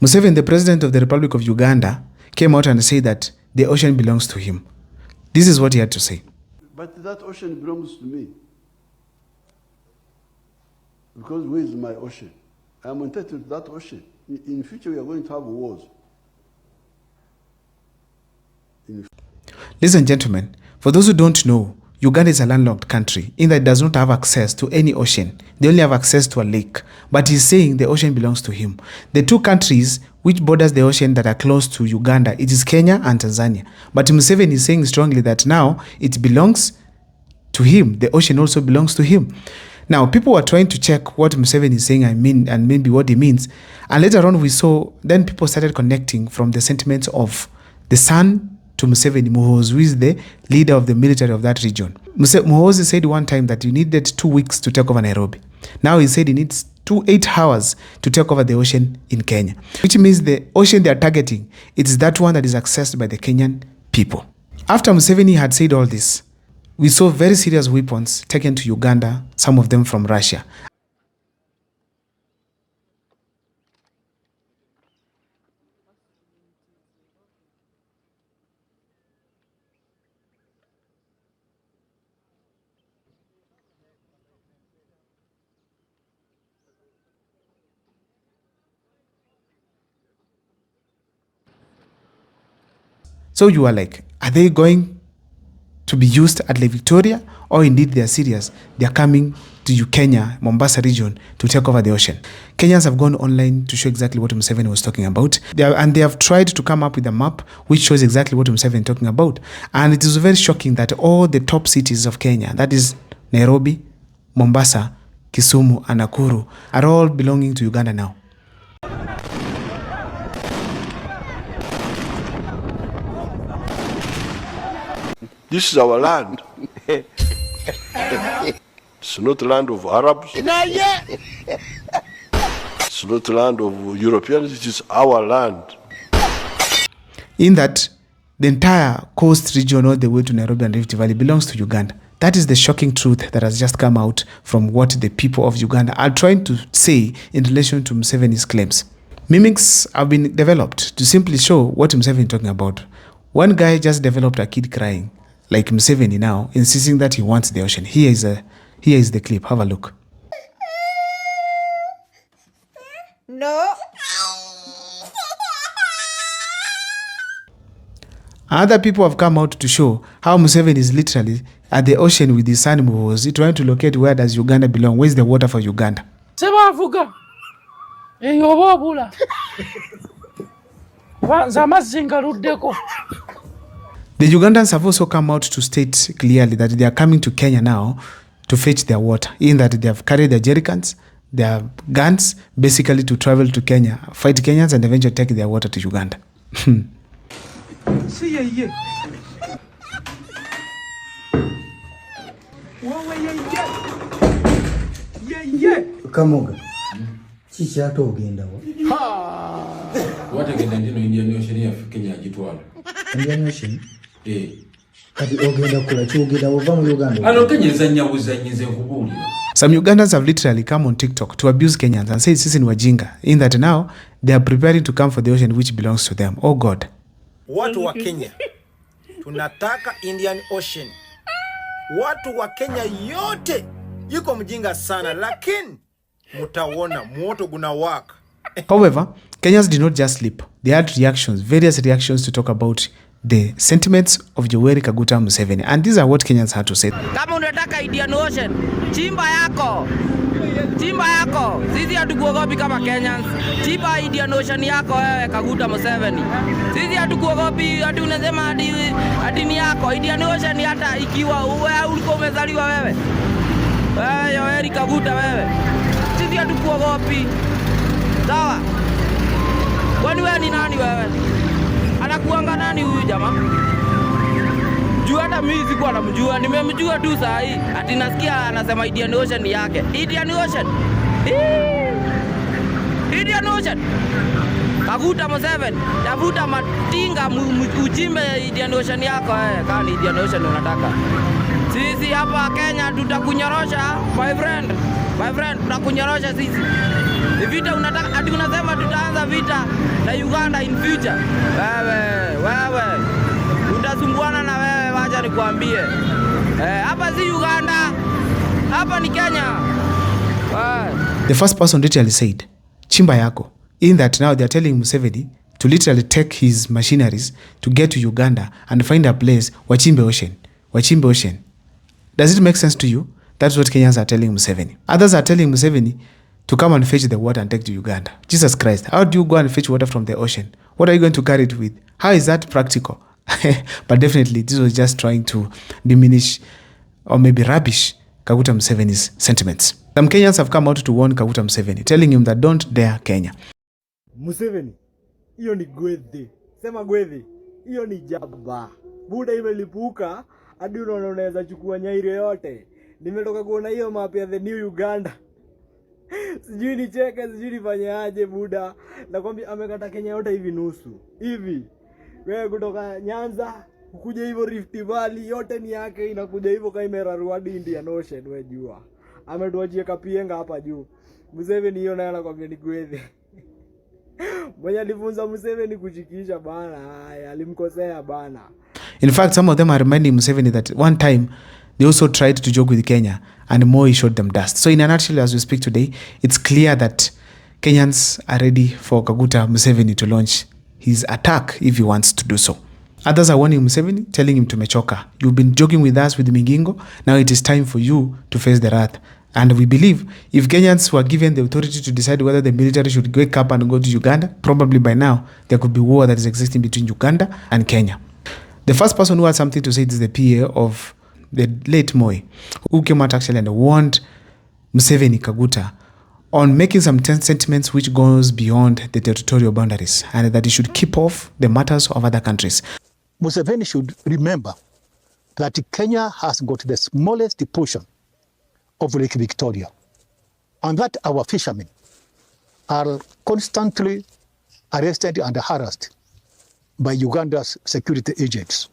Museveni, the president of the Republic of Uganda, came out and said that the ocean belongs to him. This is what he had to say. But that ocean belongs to me. Because where is my ocean? I am entitled to that ocean. In future, we are going to have wars. Ladies and gentlemen, for those who don't know, Uganda is a landlocked country in that it does not have access to any ocean. They only have access to a lake. But he's saying the ocean belongs to him. The two countries which borders the ocean that are close to Uganda, it is Kenya and Tanzania. But Museveni is saying strongly that now it belongs to him. The ocean also belongs to him. Now, people were trying to check what Museveni is saying and maybe what he means. And later on then people started connecting from the sentiments of the son to Museveni, Muhoozi, who is the leader of the military of that region. Muhoozi said one time that you needed 2 weeks to take over Nairobi. Now he said he needs 8 hours to take over the ocean in Kenya, which means the ocean they are targeting, it's that one that is accessed by the Kenyan people. After Museveni had said all this, we saw very serious weapons taken to Uganda, some of them from Russia. So you are like, are they going to be used at Lake Victoria, or indeed they are serious? They are coming to Kenya, Mombasa region, to take over the ocean. Kenyans have gone online to show exactly what Museveni was talking about. They have tried to come up with a map which shows exactly what Museveni is talking about. And it is very shocking that all the top cities of Kenya, that is Nairobi, Mombasa, Kisumu, and Nakuru, are all belonging to Uganda now. This is our land. It's not the land of Arabs. It's not the land of Europeans. It is our land. In that, the entire coast region all the way to Nairobi and Rift Valley belongs to Uganda. That is the shocking truth that has just come out from what the people of Uganda are trying to say in relation to Museveni's claims. Mimics have been developed to simply show what Museveni is talking about. One guy just developed a kid crying, like Museveni now, insisting that he wants the ocean. Here is the clip. Have a look. No. Other people have come out to show how Museveni is literally at the ocean with his son Muhoozi, trying to locate where does Uganda belong. Where's the water for Uganda? The Ugandans have also come out to state clearly that they are coming to Kenya now to fetch their water, in that they have carried their jerrycans, their guns, basically to travel to Kenya, fight Kenyans, and eventually take their water to Uganda. Kamoga. Chichi hata ogenda wa. Wata genda ndino Indian Ocean ya Kenya agitwala. Indian Ocean? Kati ogenda kula chogenda ova mu Uganda. Ano Kenya zanyize nkubulira. Some Ugandans have literally come on TikTok to abuse Kenyans and say sisi ni wajinga, in that now they are preparing to come for the ocean which belongs to them. Oh God. Watu wa Kenya tunataka Indian Ocean. Watu wa Kenya yote yuko mjinga sana, lakini mutaona moto gunawaka. However, Kenyans did not just sleep. They had reactions, various reactions to talk about the sentiments of Yoweri Kaguta Museveni. And these are what Kenyans had to say. Kama unataka Indian Ocean, chimba yako. Chimba yako. Sisi hatukuogopi kama Kenyans. Chimba Indian Ocean yako wewe Kaguta Museveni. Sisi hatukuogopi, hadi unasema hadi ni yako. Indian Ocean hata ikiwa wewe ulikuwa umezaliwa wewe. Wewe Yoweri Kaguta wewe. Sisi hatukuogopi. Sawa? Kwani wewe ni nani wewe? Anakuanga nani huyu jamaa? Jua hata mimi sikuwa namjua, nimemjua tu saa hii. Ati nasikia anasema Indian Ocean yake. Indian Ocean. Indian Ocean. Kaguta Museveni, tafuta matinga uchimbe Indian Ocean yako kama Indian Ocean unataka. Sisi hapa Kenya tutakunyorosha, my friend. My friend, tutakunyorosha sisi. Ni vita unataka ati unasema tutaanza vita na Uganda in future. Wewe utasumbuana na wewe, wacha nikwambie. Hapa si Uganda. Hapa ni Kenya. The first person literally said, chimba yako. In that now they are telling Museveni to literally take his machineries to get to Uganda and find a place, Wachimbe Ocean. Wachimbe Ocean. Does it make sense to you? That's what Kenyans are telling Museveni. Others are telling Museveni to come and fetch the water and take to Uganda. Jesus Christ, how do you go and fetch water from the ocean? What are you going to carry it with? How is that practical? But definitely, this was just trying to diminish or maybe rubbish Kaguta Museveni's sentiments. Some Kenyans have come out to warn Kaguta Museveni, telling him that don't dare Kenya. Museveni, hiyo ni gwedhi. Sema gwedhi, hiyo ni jaba. Buda imelipuka, hadi unaona unaweza chukua Nyairi yote. Nimetoka kuona hiyo map ya the new Uganda. Sijui nicheke, sijui nifanye aje buda. Nakwambia amekata Kenya yote hivi nusu. Hivi. Wewe kutoka Nyanza, ukuja hivyo Rift Valley, yote ni yake, inakuja hivyo kama imeraruadi Indian Ocean, wewe jua. Ametuachia kapienga hapa juu. Museveni hiyo naye anakwambia ni gwedhi. Mwenye alifunza Museveni kuchikisha bana, haya alimkosea bana. In fact, some of them are reminding Museveni that one time they also tried to joke with Kenya and Moi showed them dust. So in a nutshell, as we speak today, it's clear that Kenyans are ready for Kaguta Museveni to launch his attack if he wants to do so. Others are warning Museveni, telling him to mechoka. You've been joking with us with Migingo. Now it is time for you to face the wrath. And we believe if Kenyans were given the authority to decide whether the military should wake up and go to Uganda, probably by now there could be war that is existing between Uganda and Kenya. The first person who had something to say is the PA of the late Moi, who came out actually and warned Museveni Kaguta on making some sentiments which goes beyond the territorial boundaries and that he should keep off the matters of other countries. Museveni should remember that Kenya has got the smallest portion of Lake Victoria and that our fishermen are constantly arrested and harassed by Uganda's security agents.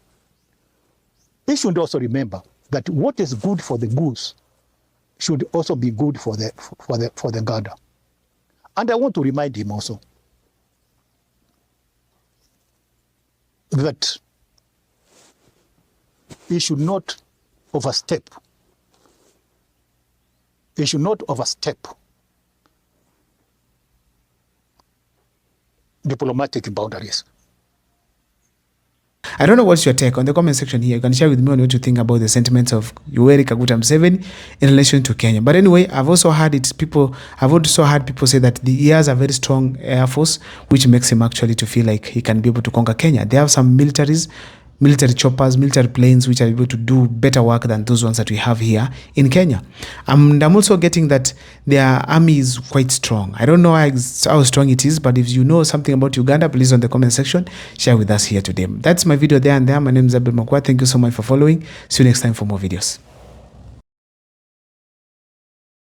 He should also remember that what is good for the goose should also be good for the gander. And I want to remind him also that he should not overstep. He should not overstep diplomatic boundaries. I don't know what's your take on the comment section here. You can share with me on what you think about the sentiments of Yoweri Kaguta Museveni in relation to Kenya. But anyway, I've also heard people say that he has a very strong air force, which makes him actually to feel like he can be able to conquer Kenya. They have some military choppers, military planes, which are able to do better work than those ones that we have here in Kenya. And I'm also getting that their army is quite strong. I don't know how strong it is, but if you know something about Uganda, please on the comment section, share with us here today. That's my video there and there. My name is Abel Makwa. Thank you so much for following. See you next time for more videos.